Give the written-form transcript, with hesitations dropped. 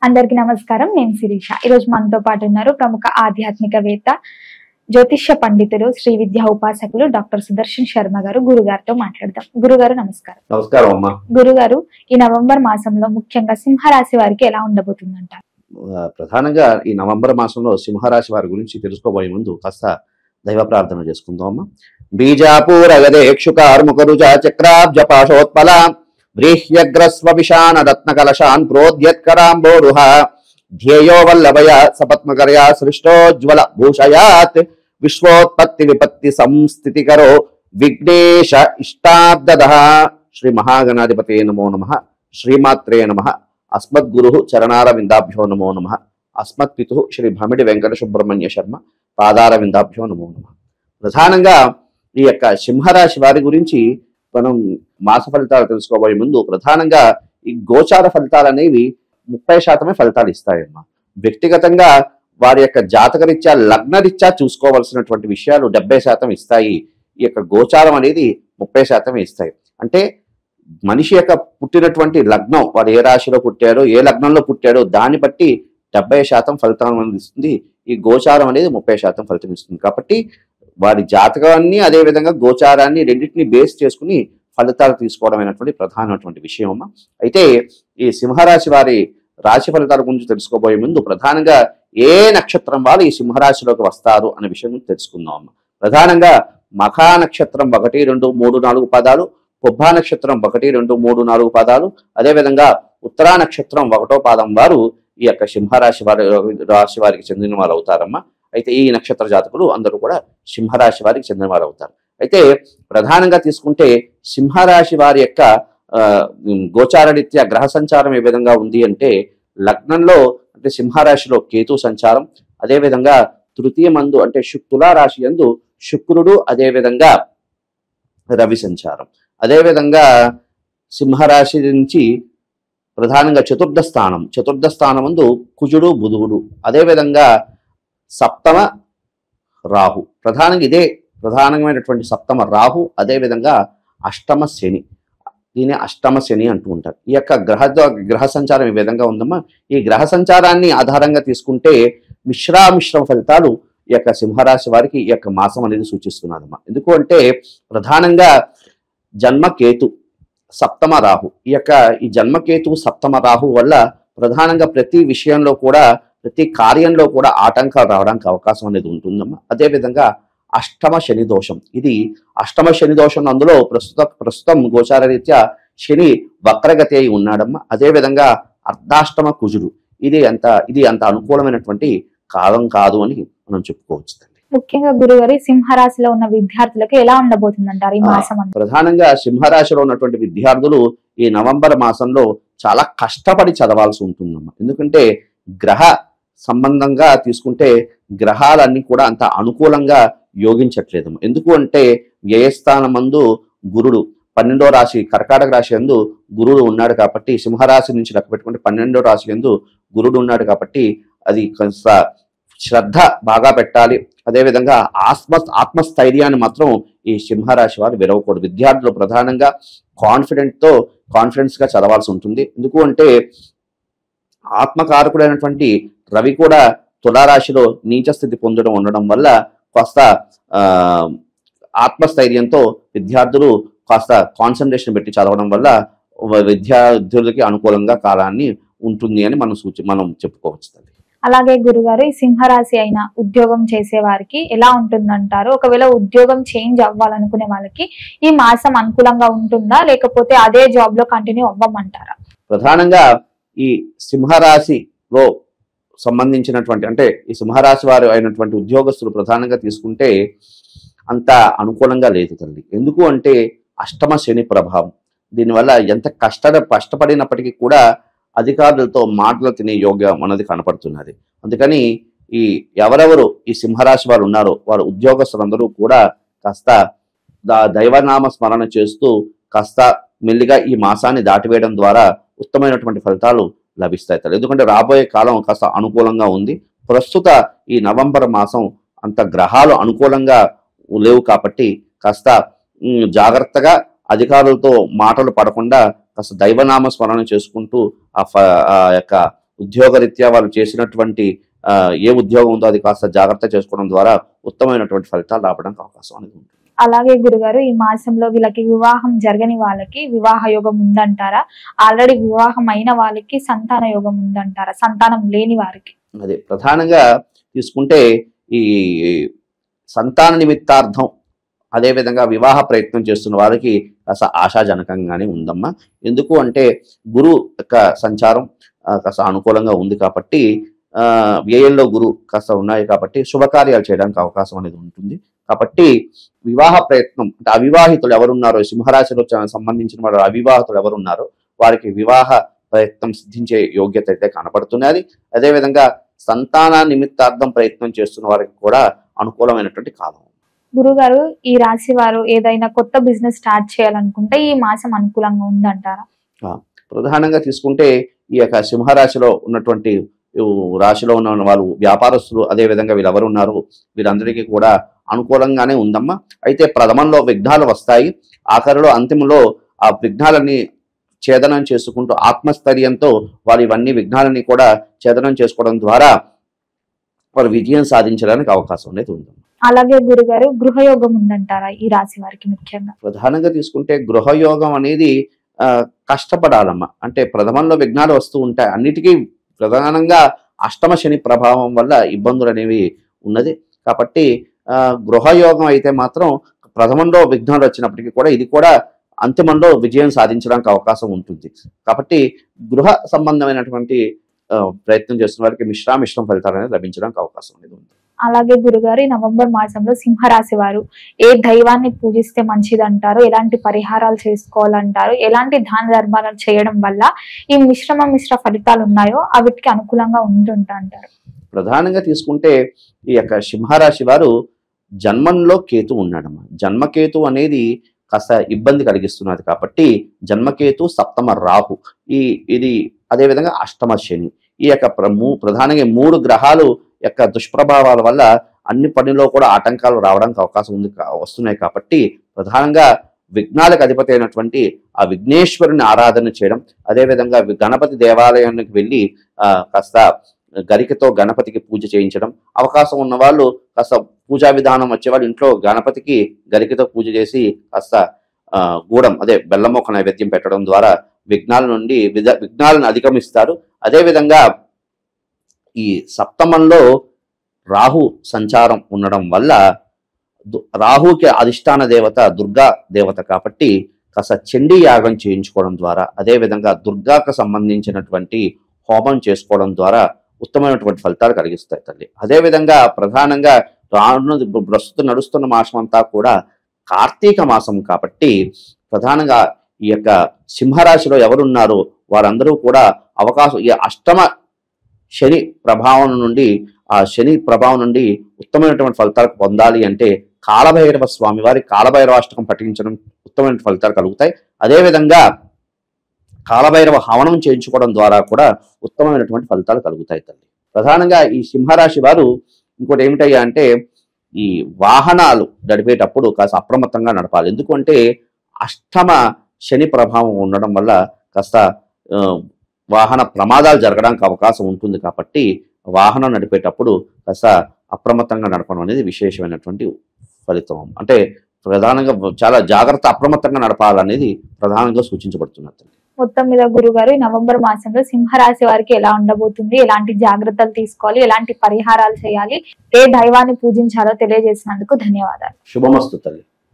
అందరికీ నమస్కారం. నేను శిరీష. ఈ రోజు మనతో పాటు ఉన్నారు ప్రముఖ ఆధ్యాత్మికవేత్త, జ్యోతిష్య పండితులు, శ్రీ విద్యా ఉపాసకులు డాక్టర్ సుదర్శన్ శర్మ గారు. గురుగారితో మాట్లాడదాం. గురుగారు నమస్కారం. నమస్కారం అమ్మా. గురుగారు, ఈ నవంబర్ మాసంలో ముఖ్యంగా సింహరాశి వారికి ఎలా ఉండబోతుందంటారు? ప్రధానంగా ఈ నవంబర్ మాసంలో సింహరాశి వారి గురించి తెలుసుకోబోయే ముందు కాస్త దైవ ప్రార్థన చేసుకుందాం అమ్మా. బీజాపూర గదేక్షుకార్ముకరుజా చక్రాబ్జ పాశోత్పల వ్రీహ్యగ్రస్వ విషాన రత్న కలశాన్ ప్రోద్యత్కరాంబోరుహ ధ్యేయో వల్లభయ సపత్మకరయా సృష్టోజ్వల భూషయాత్ విశ్వోత్పత్తి విపత్తి సంస్థితికరో విఘ్నేశ ఇష్టాబ్దదః. శ్రీ మహాగణాధిపతే నమో నమః. శ్రీమాత్రే నమః. అస్మద్గురు చరణార విందాభ్యో నమో నమః. అస్మత్పితు శ్రీ భమిడి వెంకట సుబ్రహ్మణ్య శర్మ పాదార విందాభ్యో నమో నమః. ప్రధానంగా ఈ యొక్క సింహరాశి వారి గురించి మనం మాస ఫలితాలు తెలుసుకోబోయే ముందు ప్రధానంగా ఈ గోచార ఫలితాలు అనేవి 30% ఫలితాలు ఇస్తాయమ్మా. వ్యక్తిగతంగా వారి యొక్క జాతకరీత్యా లగ్నరీత్యా చూసుకోవాల్సినటువంటి విషయాలు 70% ఇస్తాయి. ఈ యొక్క గోచారం అనేది 30% ఇస్తాయి. అంటే మనిషి యొక్క పుట్టినటువంటి లగ్నం, వాడు ఏ రాశిలో పుట్టాడో, ఏ లగ్నంలో పుట్టాడో దాన్ని బట్టి 70% ఫలితం ఇస్తుంది. ఈ గోచారం అనేది 30% ఫలితం ఇస్తుంది. కాబట్టి వారి జాతకాన్ని అదేవిధంగా గోచారాన్ని రెండింటిని బేస్ చేసుకుని ఫలితాలు తీసుకోవడం అయినటువంటి ప్రధానమైనటువంటి విషయం అమ్మ. అయితే ఈ సింహరాశి వారి రాశి ఫలితాల గురించి తెలుసుకోబోయే ముందు ప్రధానంగా ఏ నక్షత్రం వాళ్ళు ఈ సింహరాశిలోకి వస్తారు అనే విషయం తెలుసుకుందాం అమ్మ. ప్రధానంగా మఖా నక్షత్రం 1, 2, 3, 4 పాదాలు, పుబ్బా నక్షత్రం 1, 2, 3, 4 పాదాలు, అదేవిధంగా ఉత్తరా నక్షత్రం 1వ పాదం వారు ఈ యొక్క సింహరాశి రాశి వారికి చెందిన వారు అవుతారమ్మా. అయితే ఈ నక్షత్ర జాతకులు అందరూ కూడా సింహరాశి వారికి చెందిన వారు అవుతారు. అయితే ప్రధానంగా తీసుకుంటే సింహరాశి వారి యొక్క గోచారరీత్యా గ్రహ సంచారం ఏ విధంగా ఉంది అంటే, లగ్నంలో అంటే సింహరాశిలో కేతు సంచారం, అదేవిధంగా తృతీయ మందు అంటే తులారాశి యందు శుక్రుడు, అదేవిధంగా రవి సంచారం, అదేవిధంగా సింహరాశి నుంచి ప్రధానంగా చతుర్థ స్థానం ముందు కుజుడు, బుధుడు, అదేవిధంగా సప్తమ రాహు. ప్రధానంగా ఇదే ప్రధానమైనటువంటి సప్తమ రాహు, అదేవిధంగా అష్టమ శని. దీని అష్టమ శని అంటూ ఉంటారు. ఈ యొక్క గ్రహ సంచారం ఈ విధంగా ఉందమ్మా. ఈ గ్రహ సంచారాన్ని ఆధారంగా తీసుకుంటే మిశ్రమ ఫలితాలు ఈ యొక్క సింహరాశి వారికి ఈ యొక్క మాసం అనేది సూచిస్తున్నదమ్మా. ఎందుకు అంటే ప్రధానంగా జన్మకేతు, సప్తమ రాహు. ఈ జన్మకేతు సప్తమ రాహు వల్ల ప్రధానంగా ప్రతి విషయంలో కూడా, ప్రతి కార్యంలో కూడా ఆటంకాలు రావడానికి అవకాశం అనేది ఉంటుందమ్మా. అదేవిధంగా అష్టమ శని దోషం. ఇది అష్టమ శని దోషం. అందులో ప్రస్తుతం గోచార రీత్యా శని వక్రగతి అయి ఉన్నాడమ్మా. అదేవిధంగా అర్ధాష్టమ కుజుడు. ఇది అంత అనుకూలమైనటువంటి కాలం కాదు అని మనం చెప్పుకోవచ్చు. ముఖ్యంగా గురుగారు, సింహరాశిలో ఉన్న విద్యార్థులకు ఎలా ఉండబోతుందంటారు ఈ మాసం? ప్రధానంగా సింహరాశిలో ఉన్నటువంటి విద్యార్థులు ఈ నవంబర్ మాసంలో చాలా కష్టపడి చదవాల్సి ఉంటుందమ్మా. ఎందుకంటే గ్రహ సంబంధంగా తీసుకుంటే గ్రహాలన్నీ కూడా అంత అనుకూలంగా యోగించట్లేదు. ఎందుకు అంటే వ్యయస్థానం మందు గురుడు 12వ రాశి కర్కాటక రాశి యందు గురుడు ఉన్నాడు కాబట్టి, సింహరాశి నుంచి లెక్క పెట్టుకుంటే 12వ రాశి యందు గురుడు ఉన్నాడు కాబట్టి అది కొంత శ్రద్ధ బాగా పెట్టాలి. అదేవిధంగా ఆత్మస్థైర్యాన్ని మాత్రం ఈ సింహరాశి వారు విరవకూడదు. విద్యార్థులు ప్రధానంగా కాన్ఫిడెన్స్ గా చదవాల్సి ఉంటుంది. ఎందుకు అంటే ఆత్మకారకుడైనటువంటి రవి కూడా తులారాశిలో నీచ స్థితి ఉండడం వల్ల కాస్త ఆత్మస్థైర్యంతో విద్యార్థులు కాస్త కాన్సన్ట్రేషన్ పెట్టి చదవడం వల్ల విద్యార్థులకి అనుకూలంగా కాలాన్ని ఉంటుంది అని మనం చెప్పుకోవచ్చు. అలాగే గురుగారు, ఈ సింహరాశి అయిన ఉద్యోగం చేసే వారికి ఎలా ఉంటుందంటారు? ఒకవేళ ఉద్యోగం చేంజ్ అవ్వాలనుకునే వాళ్ళకి ఈ మాసం అనుకూలంగా ఉంటుందా, లేకపోతే అదే జాబ్ లో కంటిన్యూ అవ్వమంటారా? ప్రధానంగా ఈ సింహరాశిలో సంబంధించినటువంటి అంటే ఈ సింహరాశి వారు అయినటువంటి ఉద్యోగస్తులు ప్రధానంగా తీసుకుంటే అంత అనుకూలంగా లేదు తల్లి. ఎందుకు అంటే అష్టమ శని ప్రభావం. దీనివల్ల ఎంత కష్టపడినప్పటికీ కూడా అధికారులతో మాటలు తినే యోగ్యం అన్నది కనపడుతున్నది. అందుకని ఎవరెవరు ఈ సింహరాశి వారు ఉన్నారో వారు ఉద్యోగస్తులందరూ కూడా కాస్త దైవనామ స్మరణ చేస్తూ కాస్త మెల్లిగా ఈ మాసాన్ని దాటివేయడం ద్వారా ఉత్తమమైనటువంటి ఫలితాలు లభిస్తాయి. ఎందుకంటే రాబోయే కాలం కాస్త అనుకూలంగా ఉంది. ప్రస్తుత ఈ నవంబర్ మాసం అంత గ్రహాలు అనుకూలంగా లేవు కాబట్టి కాస్త జాగ్రత్తగా అధికారులతో మాటలు పడకుండా కాస్త దైవనామ స్మరణ చేసుకుంటూ ఆ యొక్క ఉద్యోగరీత్యా వాళ్ళు చేసినటువంటి ఏ ఉద్యోగం ఉందో అది కాస్త జాగ్రత్త చేసుకోవడం ద్వారా ఉత్తమమైనటువంటి ఫలితాలు రావడానికి అవకాశం అనేది ఉంటుంది. అలాగే గురుగారు, ఈ మాసంలో వీళ్ళకి వివాహం జరగని వాళ్ళకి వివాహ యోగం ఉందంటారా? ఆల్రెడీ వివాహం అయిన వాళ్ళకి సంతాన యోగం ఉందంటారా? సంతానం లేని వారికి అదే ప్రధానంగా తీసుకుంటే ఈ సంతాన నిమిత్తార్థం అదేవిధంగా వివాహ ప్రయత్నం చేస్తున్న వారికి కాస్త ఆశాజనకంగానే ఉందమ్మా. ఎందుకు అంటే గురు యొక్క సంచారం కాస్త అనుకూలంగా ఉంది కాబట్టి వ్యయంలో గురు కాస్త ఉన్నాయి కాబట్టి శుభకార్యాలు చేయడానికి అవకాశం అనేది ఉంటుంది. కాబట్టి వివాహ ప్రయత్నం అంటే అవివాహితులు ఎవరున్నారో, సింహరాశిలో సంబంధించిన వారు అవివాహితులు ఎవరున్నారో వారికి వివాహ ప్రయత్నం సిద్ధించే యోగ్యత అయితే కనపడుతున్నది. అదేవిధంగా సంతాన నిమిత్తార్థం ప్రయత్నం చేస్తున్న వారికి కూడా అనుకూలమైనటువంటి కాలం. గురుగారు, ఈ రాశి వారు ఏదైనా కొత్త బిజినెస్ స్టార్ట్ చేయాలనుకుంటే ఈ మాసం అనుకూలంగా ఉందంటారా? ప్రధానంగా తీసుకుంటే ఈ యొక్క సింహరాశిలో ఉన్నటువంటి రాశిలో ఉన్న వాళ్ళు వ్యాపారస్తులు అదేవిధంగా వీళ్ళు ఎవరు ఉన్నారు వీరందరికీ కూడా అనుకూలంగానే ఉందమ్మా. అయితే ప్రథమంలో విఘ్నాలు వస్తాయి, ఆఖరిలో అంతిమంలో ఆ విఘ్నాలన్నీ ఛేదనం చేసుకుంటూ ఆత్మస్థైర్యంతో వారు ఇవన్నీ విఘ్నాలని కూడా ఛేదనం చేసుకోవడం ద్వారా వారు విజయం సాధించడానికి అవకాశం అనేది ఉంది. అలాగే గురుగారు, గృహయోగం ఉందంటారా ఈ రాశి వారికి? ముఖ్యంగా ప్రధానంగా తీసుకుంటే గృహయోగం అనేది కష్టపడాలమ్మా. అంటే ప్రథమంలో విఘ్నాలు వస్తూ ఉంటాయి, అన్నిటికీ ప్రధానంగా అష్టమ శని ప్రభావం వల్ల ఇబ్బందులు అనేవి ఉన్నది. కాబట్టి గృహయోగం అయితే మాత్రం ప్రథమంలో విఘ్నాలు వచ్చినప్పటికీ కూడా ఇది కూడా అంతిమంలో విజయం సాధించడానికి అవకాశం ఉంటుంది. కాబట్టి గృహ సంబంధమైనటువంటి ప్రయత్నం చేస్తున్న వారికి మిశ్రమ ఫలితాలు అనేది లభించడానికి అవకాశం అనేది ఉంది. అలాగే గురుగారు, ఈ నవంబర్ మాసంలో సింహరాశి వారు ఏ దైవాన్ని పూజిస్తే మంచిది అంటారు? ఎలాంటి పరిహారాలు చేసుకోవాలంటారు? ఎలాంటి దాన ధర్మాలు చేయడం వల్ల ఈ మిశ్ర ఫలితాలు ఉన్నాయో అవిటికి అనుకూలంగా ఉంటుంటారు? ప్రధానంగా తీసుకుంటే ఈ యొక్క సింహరాశి వారు జన్మంలో కేతు ఉన్నాడమ్మా. జన్మకేతు అనేది కాస్త ఇబ్బంది కలిగిస్తున్నది కాబట్టి జన్మకేతు, సప్తమ రాహు, ఇది అదేవిధంగా అష్టమ శని, ఈ యొక్క ప్రధానంగా 3 గ్రహాలు యొక్క దుష్ప్రభావాల వల్ల అన్ని పనిలో కూడా ఆటంకాలు రావడానికి అవకాశం వస్తున్నాయి. కాబట్టి ప్రధానంగా విఘ్నాలకు అధిపతి అయినటువంటి ఆ విఘ్నేశ్వరుని ఆరాధన చేయడం, అదేవిధంగా గణపతి దేవాలయానికి వెళ్ళి కాస్త గరికతో గణపతికి పూజ చేయించడం, అవకాశం ఉన్న వాళ్ళు కాస్త పూజా విధానం వచ్చేవాళ్ళు ఇంట్లో గణపతికి గరికతో పూజ చేసి కాస్త గూడం బెల్లం ఒక నైవేద్యం పెట్టడం ద్వారా విఘ్నాలను అధిగమిస్తారు. అదేవిధంగా ఈ సప్తమంలో రాహు సంచారం ఉండడం వల్ల రాహుకి అధిష్టాన దేవత దుర్గా దేవత కాబట్టి కాస్త చండీ యాగం చేయించుకోవడం ద్వారా, అదేవిధంగా దుర్గాకు సంబంధించినటువంటి హోమం చేసుకోవడం ద్వారా ఉత్తమమైనటువంటి ఫలితాలు కలిగిస్తాయి తల్లి. అదేవిధంగా ప్రధానంగా ప్రస్తుతం నడుస్తున్న మాసం అంతా కూడా కార్తీక మాసం కాబట్టి ప్రధానంగా ఈ యొక్క సింహరాశిలో ఎవరున్నారో వారందరూ కూడా ఈ అష్టమ శని ప్రభావం నుండి ఉత్తమమైనటువంటి ఫలితాలు పొందాలి అంటే కాలభైరవ స్వామి వారి కాలభైరవాష్టకం పఠించడం ఉత్తమమైన ఫలితాలు కలుగుతాయి. అదేవిధంగా కాలభైరవ హవనం చేయించుకోవడం ద్వారా కూడా ఉత్తమమైనటువంటి ఫలితాలు కలుగుతాయి తల్లి. ప్రధానంగా ఈ సింహరాశి వారు ఇంకోటి ఏమిటయ్యా అంటే ఈ వాహనాలు నడిపేటప్పుడు కాస్త అప్రమత్తంగా నడపాలి. ఎందుకంటే అష్టమ శని ప్రభావం ఉండడం వల్ల కాస్త వాహన ప్రమాదాలు జరగడానికి అవకాశం ఉంటుంది. కాబట్టి వాహనం నడిపేటప్పుడు కాస్త అప్రమత్తంగా నడపడం అనేది విశేషమైనటువంటి ఫలితం. అంటే ప్రధానంగా చాలా జాగ్రత్త అప్రమత్తంగా నడపాలనేది ప్రధానంగా సూచించబడుతున్నది. మొత్తం మీద గురుగారు, ఈ నవంబర్ మాసంలో సింహరాశి వారికి ఎలా ఉండబోతుంది, ఎలాంటి జాగ్రత్తలు తీసుకోవాలి, ఎలాంటి పరిహారాలు చేయాలి, ఏ దైవాన్ని పూజించాలో తెలియజేసినందుకు ధన్యవాదాలు. శుభమస్తు తల్లి.